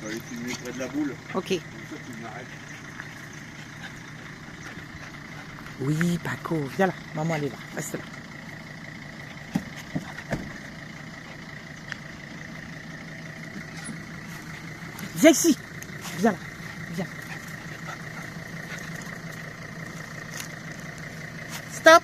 faut aller filmer près de la boule. Ok. Comme ça, tu m'arrêtes. Oui, Paco, viens là. Maman, elle est là. Reste là. Viens ici. Viens là. Viens. Stop.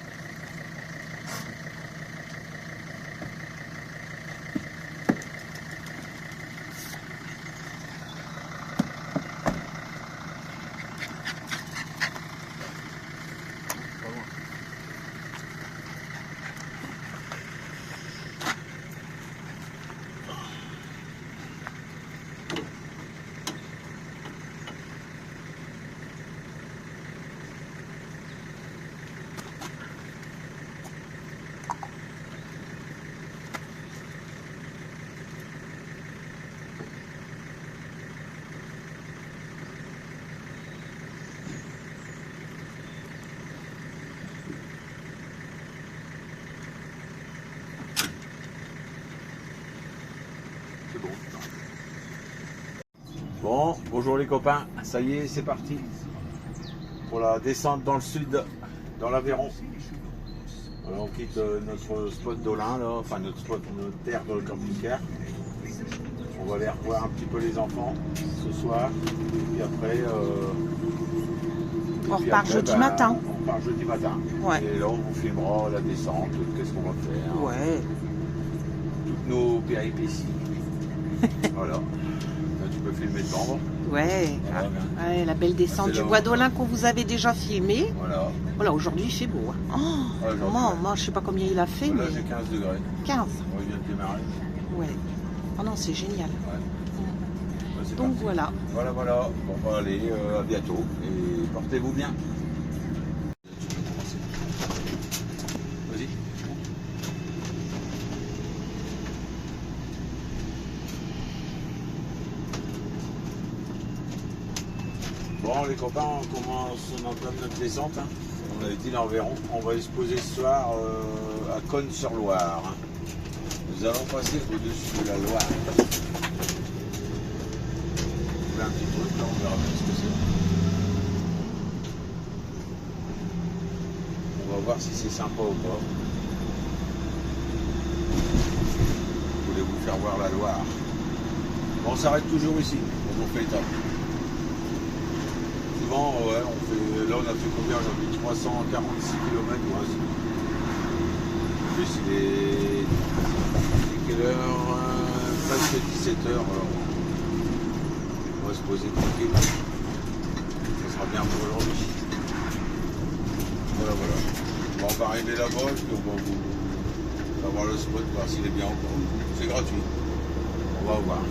C'est bon. Bon, bonjour les copains, ça y est, c'est parti pour la descente dans le sud, dans l'Aveyron. Alors, on quitte notre spot d'Olin, là, enfin notre spot, notre terre de camping-car. On va aller revoir un petit peu les enfants ce soir, et puis après, On repart jeudi matin. On repart jeudi matin. Ouais. Et là, on vous filmera la descente, qu'est-ce qu'on va faire, Ouais. toutes nos péripéties. Voilà. Là, tu peux filmer devant. Ouais. Voilà, bien. Ouais, la belle descente C'est du là où- bois d'Olin qu'on vous avait déjà filmé. Voilà. Voilà, aujourd'hui il fait beau. Hein. Oh, Ouais, aujourd'hui, moi, je sais pas combien il a fait, Là, mais j'ai 15 degrés. 15. On vient de démarrer. Ouais. Oh non, c'est génial. Ouais. Ouais, c'est Donc parti. voilà. Voilà. Bon, bah, allez, à bientôt. Et portez-vous bien. Vas-y. Bon, les copains, on entame notre descente. Hein. On avait dit l'Aveyron. On va aller se poser ce soir à Cosne-sur-Loire. Hein. Nous allons passer au-dessus de la Loire. On fait un petit truc là, on verra bien ce que c'est. On va voir si c'est sympa ou pas. Je voulais vous faire voir la Loire. Bon, on s'arrête toujours ici, on fait étape. Souvent, ouais, on fait, là on a fait combien aujourd'hui, 346 km ou ainsi. En plus il est quelle heure, presque 17 h. On va se poser tranquille. Ça sera bien pour aujourd'hui. Voilà. Bon, on va arriver là-bas, puis on va voir le spot, voir s'il est bien encore. C'est gratuit. On va voir.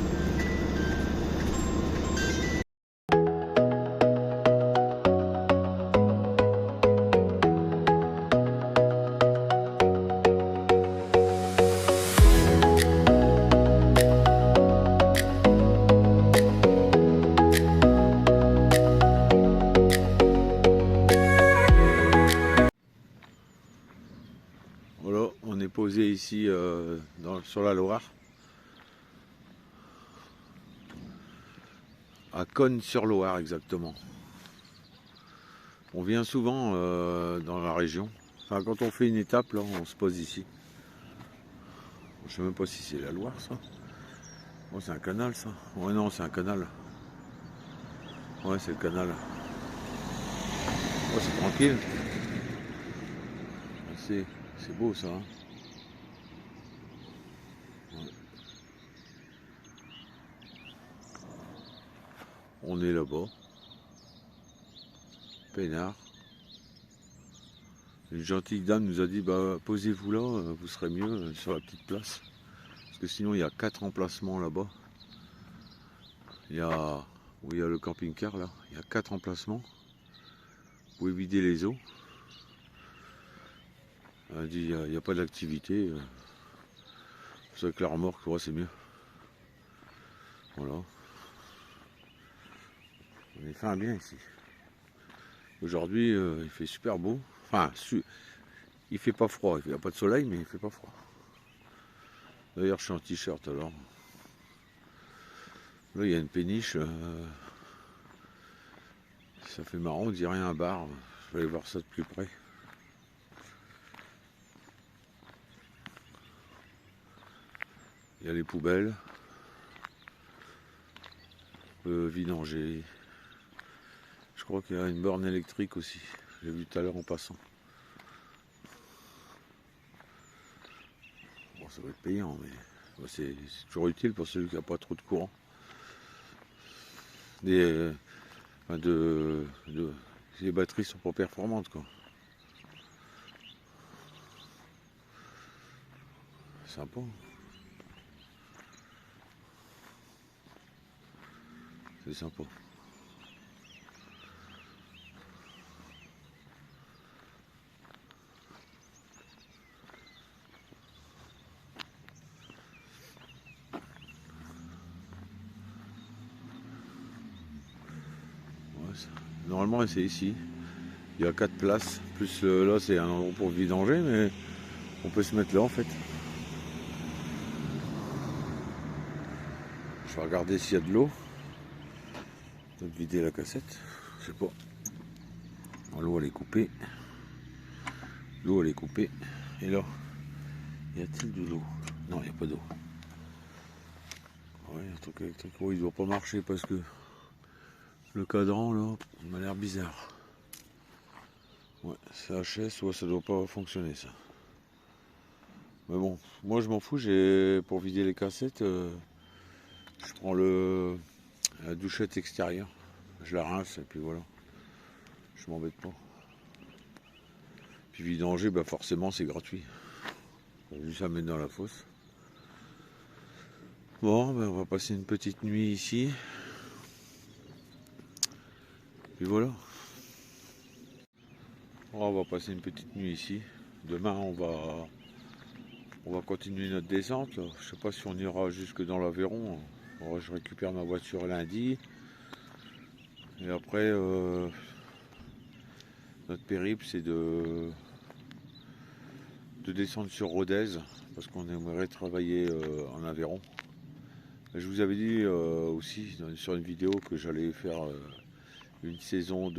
Voilà, on est posé ici sur la Loire, à Cosne-sur-Loire exactement. On vient souvent dans la région. Enfin, quand on fait une étape, là, on se pose ici. Je sais même pas si c'est la Loire, ça. Oh, c'est un canal, ça. Ouais, non, c'est un canal. Ouais, c'est le canal. Oh, c'est tranquille. C'est beau, ça. Hein. Ouais. On est là-bas. Peinard. Une gentille dame nous a dit, bah, posez-vous là, vous serez mieux sur la petite place. Parce que sinon, il y a 4 emplacements là-bas. Il y a, où il y a le camping-car, là. Il y a 4 emplacements. Vous pouvez vider les eaux. Elle a dit, il n'y a pas d'activité. C'est avec la remorque, ouais, c'est mieux. Voilà. On est fin bien ici. Aujourd'hui, il fait super beau. Enfin, il fait pas froid. Il n'y a pas de soleil, mais il fait pas froid. D'ailleurs, je suis en t-shirt alors. Là, il y a une péniche. Ça fait marrant, on dirait un bar. Je vais aller voir ça de plus près. Il y a les poubelles. Vidanger. Je crois qu'il y a une borne électrique aussi. J'ai vu tout à l'heure en passant. Bon, ça va être payant, mais c'est toujours utile pour celui qui n'a pas trop de courant. Les batteries sont pas performantes, quoi. Sympa. C'est sympa. Ouais, normalement, c'est ici. Il y a 4 places. Plus là, c'est un endroit pour vidanger, mais on peut se mettre là en fait. Je vais regarder s'il y a de l'eau. Peut-être vider la cassette. Je sais pas. L'eau elle est coupée. L'eau elle est coupée. Et là, y a-t-il de l'eau? Non, il n'y a pas d'eau. Ouais, un truc électrique. Oh, il ne doit pas marcher parce que le cadran là, il m'a l'air bizarre. Ouais, c'est HS, ouais, ça doit pas fonctionner ça. Mais bon, moi je m'en fous, pour vider les cassettes, je prends la douchette extérieure, je la rince et puis voilà. Je m'embête pas. Puis vidanger, bah forcément c'est gratuit. Juste à mettre dans la fosse. Bon, ben on va passer une petite nuit ici. Puis voilà. On va passer une petite nuit ici. Demain on va continuer notre descente. Là. Je sais pas si on ira jusque dans l'Aveyron. Je récupère ma voiture lundi. Et après notre périple c'est de descendre sur Rodez parce qu'on aimerait travailler en Aveyron. Je vous avais dit aussi sur une vidéo que j'allais faire une saison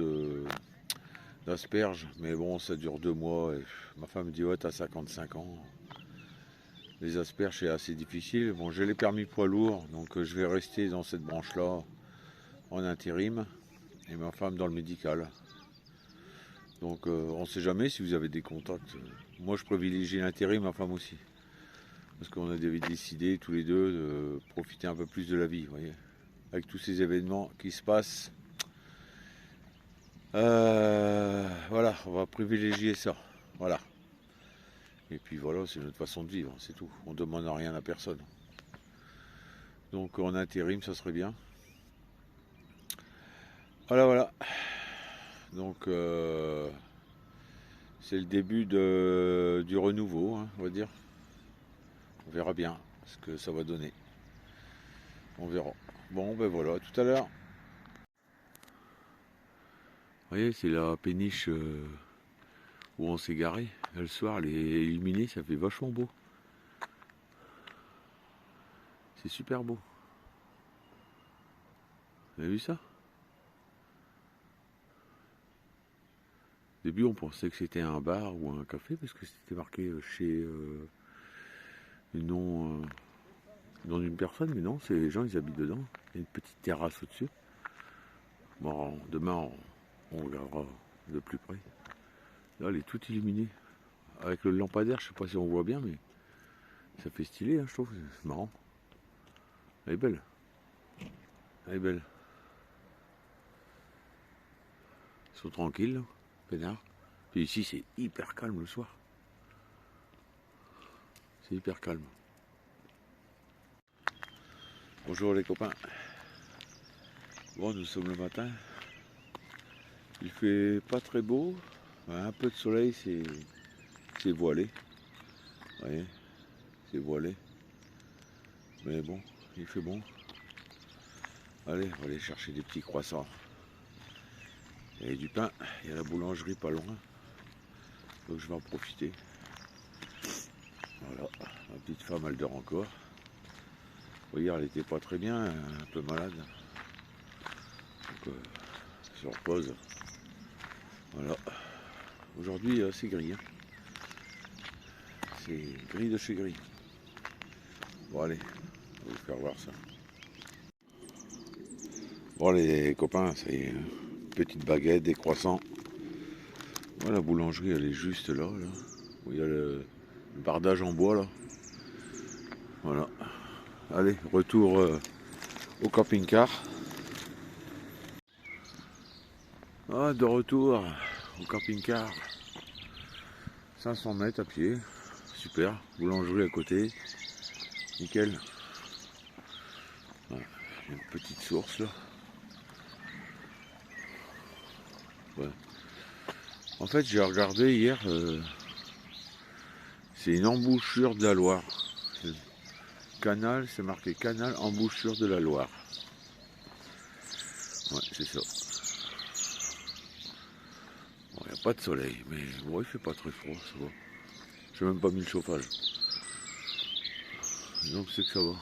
d'asperges, mais bon ça dure 2 mois et ma femme me dit ouais t'as 55 ans. Les asperges c'est assez difficile. Bon j'ai les permis poids lourd donc je vais rester dans cette branche là en intérim et ma femme dans le médical. Donc on ne sait jamais si vous avez des contacts. Moi je privilégie l'intérim, ma femme aussi. Parce qu'on avait décidé tous les deux de profiter un peu plus de la vie, vous voyez. Avec tous ces événements qui se passent. Voilà, on va privilégier ça. Voilà. Et puis voilà, c'est notre façon de vivre, c'est tout. On ne demande rien à personne. Donc en intérim, ça serait bien. Voilà, voilà. Donc c'est le début du renouveau, hein, on va dire. On verra bien ce que ça va donner. On verra. Bon, ben voilà, tout à l'heure. Vous voyez, c'est la péniche où on s'est garé. Le soir, elle est illuminée, ça fait vachement beau. C'est super beau. Vous avez vu ça? Au début, on pensait que c'était un bar ou un café parce que c'était marqué chez le nom d'une personne, mais non, c'est les gens, ils habitent dedans. Il y a une petite terrasse au-dessus. Bon, demain, on regardera de plus près. Là, elle est toute illuminée. Avec le lampadaire, je sais pas si on voit bien, mais ça fait stylé, hein, je trouve. C'est marrant. Elle est belle. Elle est belle. Ils sont tranquilles, là, peinards. Puis ici, c'est hyper calme le soir. C'est hyper calme. Bonjour les copains. Bon, nous sommes le matin. Il fait pas très beau. Un peu de soleil, c'est voilé. Vous voyez, c'est voilé. Mais bon, il fait bon. Allez, on va aller chercher des petits croissants. Il y a du pain, il y a la boulangerie pas loin. Donc je vais en profiter. Voilà, ma petite femme elle dort encore. Hier, elle était pas très bien, un peu malade. Donc, se repose. Voilà. Aujourd'hui, c'est gris. Hein. C'est gris de chez gris. Bon, allez, on va vous faire voir ça. Bon, les copains, c'est petite baguette, des croissants. Voilà, la boulangerie, elle est juste là. Où il y a le bardage en bois, là. Voilà. Allez, retour au camping-car. Ah, de retour au camping-car. 500 mètres à pied. Super. Boulangerie à côté. Nickel. Voilà. Il y a une petite source là. Ouais. En fait, j'ai regardé hier. C'est une embouchure de la Loire. Canal, c'est marqué canal embouchure de la Loire. Ouais, c'est ça. Bon, il n'y a pas de soleil, mais bon, il fait pas très froid, ça va. J'ai même pas mis le chauffage. Donc c'est que ça va.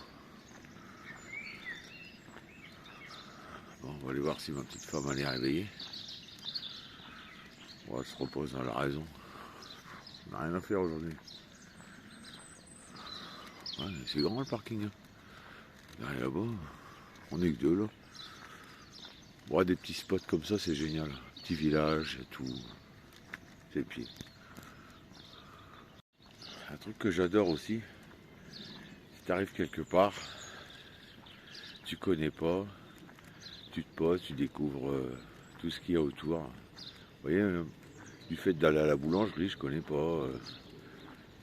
Bon, on va aller voir si ma petite femme elle est réveillée. Bon, elle se repose dans la raison. On n'a rien à faire aujourd'hui. Ouais, c'est grand le parking. Hein. Derrière là-bas, on est que deux là. Bon, des petits spots comme ça, c'est génial. Petit village et tout. C'est pied. Un truc que j'adore aussi, si tu arrives quelque part, tu connais pas, tu te poses, tu découvres tout ce qu'il y a autour. Vous voyez, du fait d'aller à la boulangerie, je connais pas.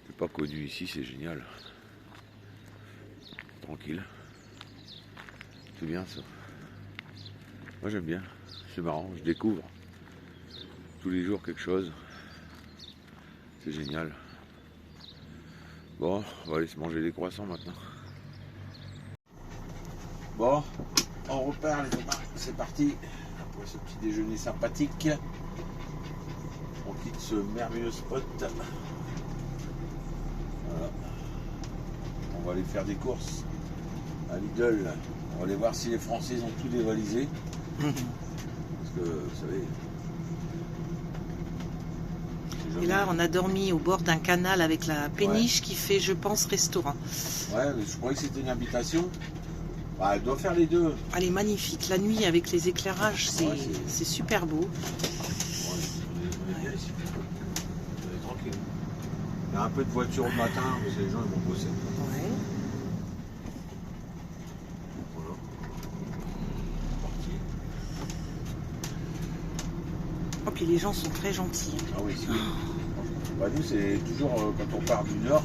C'est pas connu ici, c'est génial. Tranquille. C'est bien ça. Moi j'aime bien. C'est marrant, je découvre tous les jours quelque chose. C'est génial. Bon, on va aller se manger des croissants maintenant. Bon, on repart les copains, c'est parti. Après ce petit déjeuner sympathique. On quitte ce merveilleux spot. Voilà. On va aller faire des courses à Lidl. On va aller voir si les Français ont tout dévalisé. Parce que, vous savez... Et là, on a dormi au bord d'un canal avec la péniche qui fait, je pense, restaurant. Ouais, mais je croyais que c'était une habitation. Bah, elle doit faire les deux. Elle est magnifique. La nuit, avec les éclairages, c'est super beau. Ouais, on est bien ici. On est tranquille. Il y a un peu de voiture au matin, parce que les gens ils vont bosser. Ouais. Voilà. Parti. Oh, puis les gens sont très gentils. Ah oui, c'est... Bah, nous, c'est toujours quand on part du nord,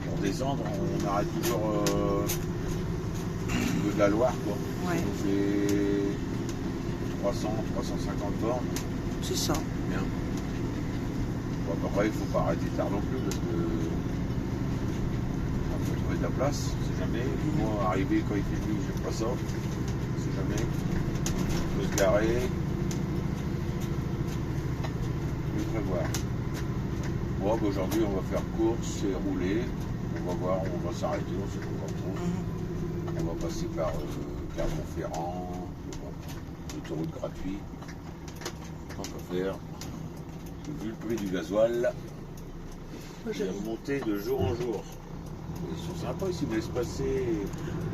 pour descendre, on arrête toujours au niveau de la Loire, quoi. Ouais. On fait 300, 350 bornes. C'est ça. Bien. Bon, après, il ne faut pas arrêter tard non plus, parce que il faut trouver de la place, on sait jamais. Moi, arriver quand il fait nuit, j'aime pas ça. On sait jamais. On peut se garer. Prévoir. Bon, bah aujourd'hui on va faire course et rouler. On va voir, on va s'arrêter, on sait pas encore trop. On va passer par Clermont-Ferrand, l'autoroute gratuite. Tant qu'à faire. Vu le prix du gasoil, il va monter de jour en jour. Ils sont sympas ici, mais laissent passer.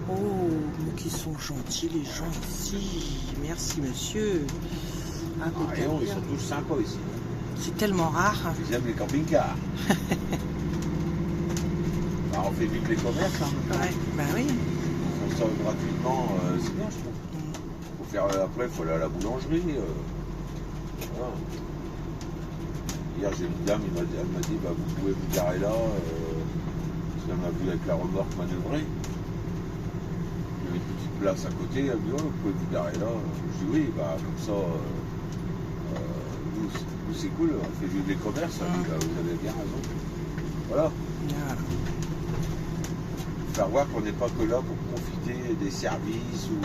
Oh, mais qu'ils sont gentils les gens ici. Merci monsieur. Ah, Ils sont tous sympas ici. C'est tellement rare. Ils aiment les camping-cars. Bah, on fait vivre les commerces. Hein. Ouais, bah oui. On sort gratuitement, c'est bien, je trouve. Faut faire, après, il faut aller à la boulangerie. Voilà. Hier, j'ai une dame, elle m'a dit bah, vous pouvez vous garer là. Parce qu'elle m'a vu avec la remorque manœuvrer. Il y avait une petite place à côté. Elle m'a dit oh, vous pouvez vous garer là. Je dis oui, bah, comme ça. C'est cool, on fait vivre les commerces, vous avez bien raison. Voilà. Faire voir qu'on n'est pas que là pour profiter des services ou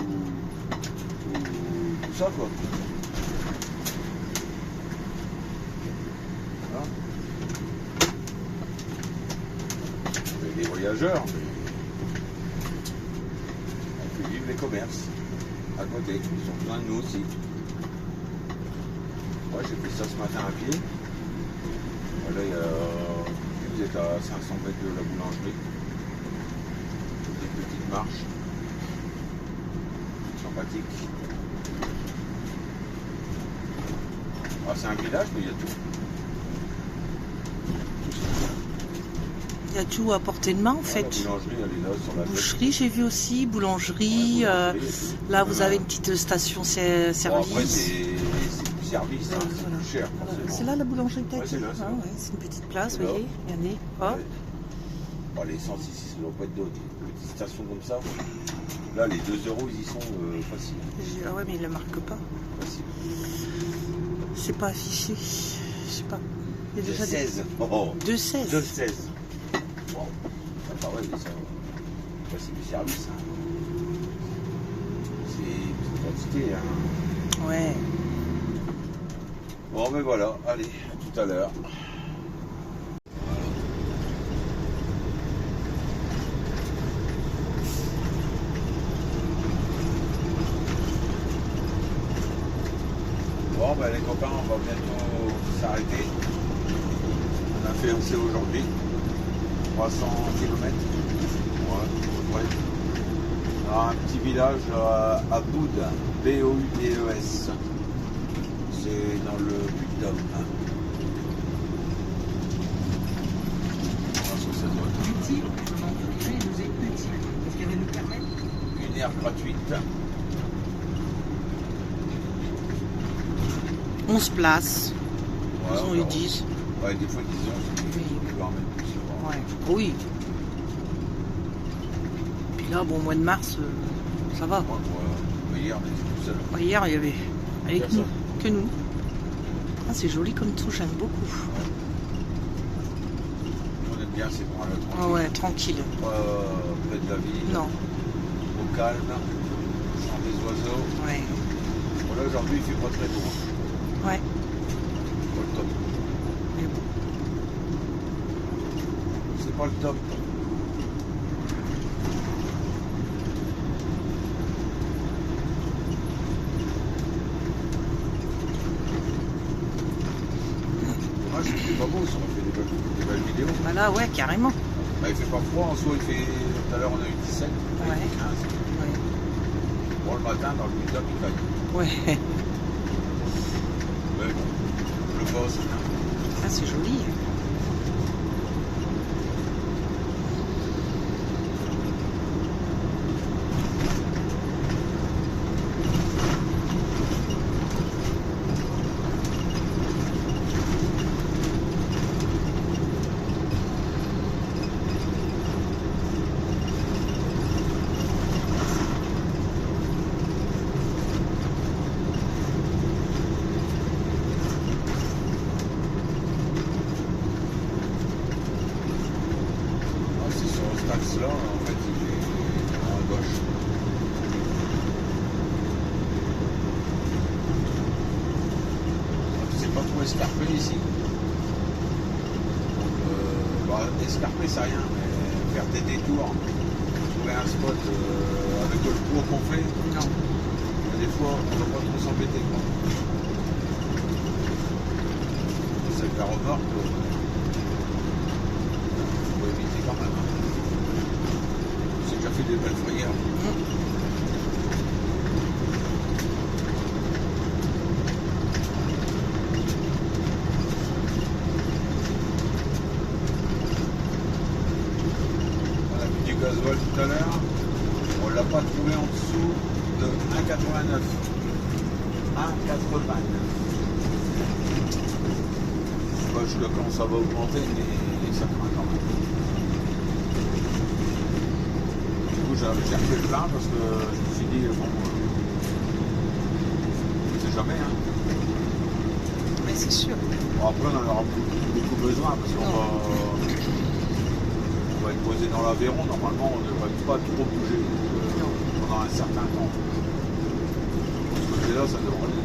tout ça quoi. Voilà. Les voyageurs, fait vivre les commerces à côté. Ils ont besoin de nous aussi. Moi, j'ai fait ça ce matin à pied. Là, vous êtes à 500 mètres de la boulangerie. Des petites marches. Sympathique. Ah, c'est un village, mais il y a tout. Il y a tout à portée de main en fait. La boulangerie, elle est là sur la Boucherie, j'ai vu aussi, boulangerie. Là, vous avez une petite station service. Bon, après, c'est du service, hein, c'est Voilà. plus cher. C'est là la boulangerie que t'as Ouais, dit. c'est là, c'est là. C'est une petite place, C'est vous là. voyez. Regardez. Hop. Ouais. Bon, l'essence ici, ça doit pas être d'autres. Une petite station comme ça. Là, les 2 euros, ils y sont faciles. Ah ouais, mais il ne le marque pas. Facile. C'est pas affiché. Je sais pas. Il y a déjà 16. Oh, 2,16. 2,16. Bon, ça paraît, mais ça. C'est du service. Hein. C'est une petite quantité. Hein. Ouais. Bon, mais voilà. Allez, à tout à l'heure. Bon, ben, les copains, on va bientôt s'arrêter. On a fait aussi aujourd'hui 300 km. Ouais, ouais. Un petit village à Boud, B-O-U-D-E-S. C'est dans le Puy-de-Dôme. On va voir ce que ça donne. Utile, comment vous direz, nous est utile. Est-ce qu'elle va nous permettre? Une aire gratuite. 11 places. Ouais, Ils ont eu 10. Ouais, des fois, disons, Oui. tu peux en mettre plus. Ouais. Oui. Puis là, bon, au mois de mars, ça va. Moi, hier, on était tout seul. Ouais, hier, il y avait avec Personne. nous, que nous. Ah, c'est joli comme tout, j'aime beaucoup. On aime bien, c'est pour aller Ah tranquille. ouais, tranquille. Pas près de la ville. Non. Au calme. Chant des oiseaux. Ouais. Bon, là, aujourd'hui, il fait pas très beau. Ouais. C'est pas le top. Mais bon. C'est pas le top. Moi, c'était pas beau, ça m'a fait des belles vidéos. Bah là, ouais, carrément. Bah, il fait pas froid, en soi, il fait. Tout à l'heure, on a eu 17. Là, Ouais. il fait 15. Ouais. Bon, le matin, dans le Puy-de-Dôme, il caille. Ouais. Mais bon, le boss, c'est bien. Ah, c'est joli. Ah, c'est sur cet axe-là, en fait, il est à gauche. C'est pas trop escarpé ici. Escarpé, c'est rien, mais faire des détours, trouver un spot avec le poids qu'on fait, Non. des fois, on ne va pas trop s'embêter. Quoi. C'est avec la remorque, on va éviter quand même. Hein. J'ai déjà fait des belles frayères. On a mis du gasoil tout à l'heure. On ne l'a pas trouvé en dessous de 1,89. 1,89. Je sais quand ça va augmenter, mais ça craint quand même. Du coup, j'ai refait le plein parce que je me suis dit, bon, on ne sait jamais. Hein. Mais c'est sûr. Bon, après, on en aura beaucoup besoin parce qu'on va être posé dans l'Aveyron. Normalement, on ne devrait pas trop bouger pendant un certain temps. De ce côté-là, ça devrait aller.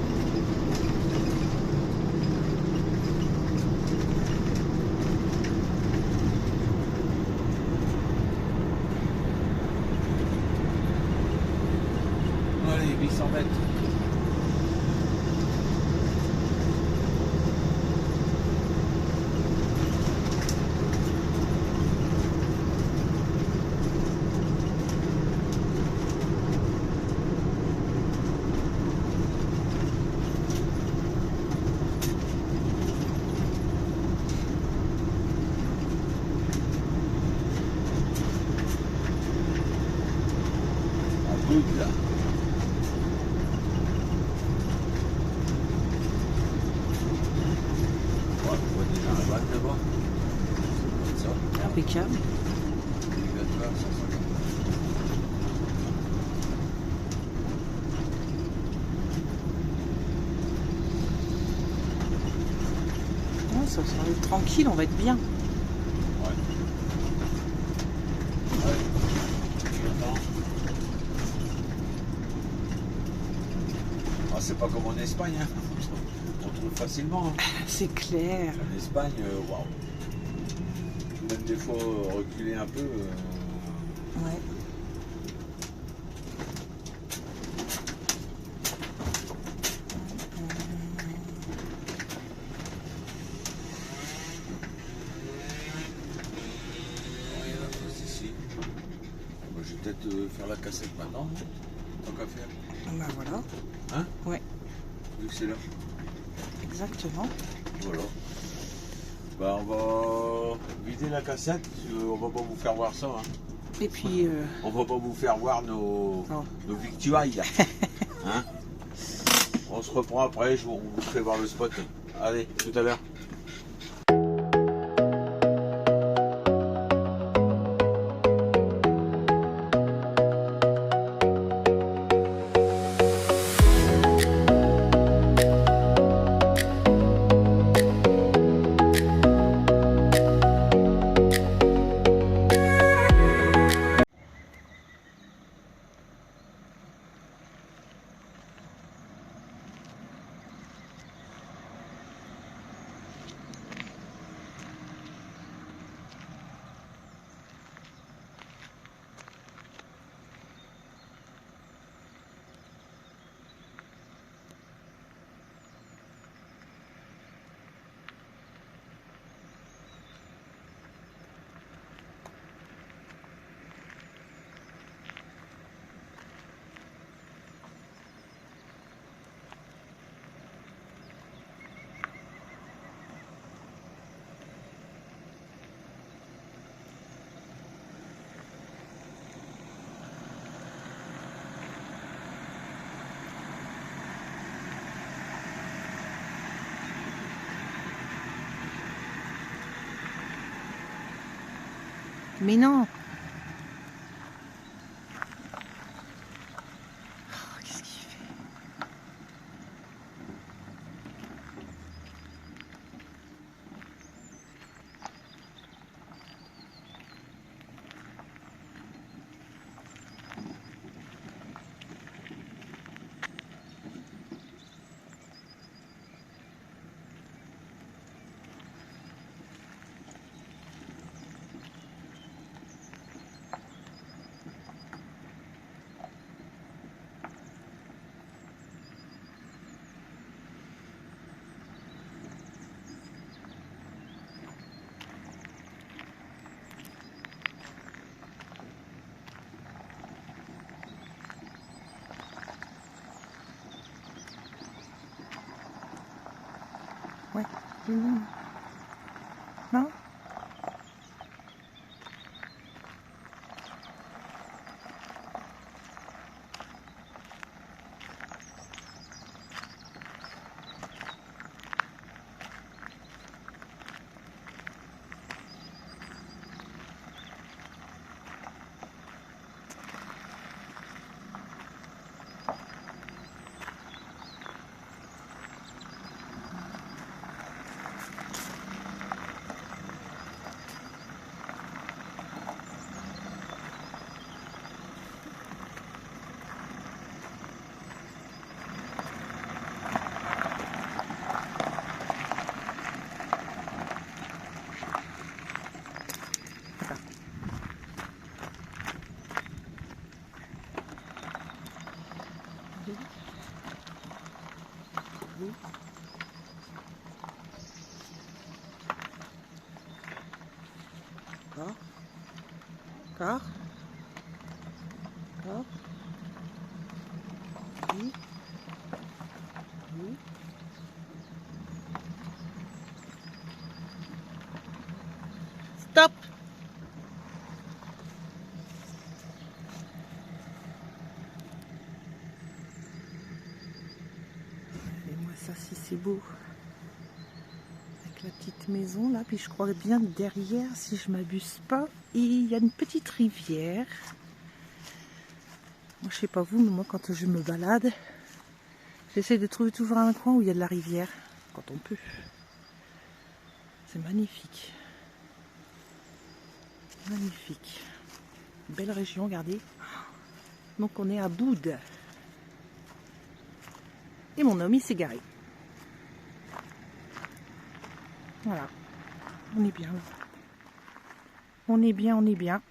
800 mètres. À bout là. Ouais, on voit déjà la boîte là-bas. C'est ça. Impeccable. Obligatoire, 150. Ouais, ça va être tranquille, on va être bien. Ouais. Ouais. Attends. Ah, c'est pas comme en Espagne, hein. On trouve facilement. Hein. C'est clair. En Espagne, waouh. Même des fois reculer un peu. Ouais. Ouais, la pause ici. Bah, je vais peut-être faire la cassette maintenant, hein, tant qu'à faire. Bah voilà. Hein? Ouais, Vu que c'est là. exactement. Voilà. Bah, on va vider la cassette, parce qu'on va pas vous faire voir ça. Hein. Et puis, On va pas vous faire voir nos victuailles. Hein? On se reprend après, on vous fait voir le spot. Allez, tout à l'heure. mais non. Oh, qu'est-ce qu'il fait? Ouais. Non? Encore. Encore. Encore. Oui. Oui. Stop. Et moi ça si c'est beau. Avec la petite maison là, puis je crois bien derrière, si je m'abuse pas, il y a une petite rivière. Moi je sais pas vous, mais moi quand je me balade, j'essaie de trouver toujours un coin où il y a de la rivière, quand on peut. C'est magnifique. Magnifique. Belle région, regardez. Donc on est à Boude. Et mon homme il s'est garé. Voilà. On est bien là. On est bien, on est bien.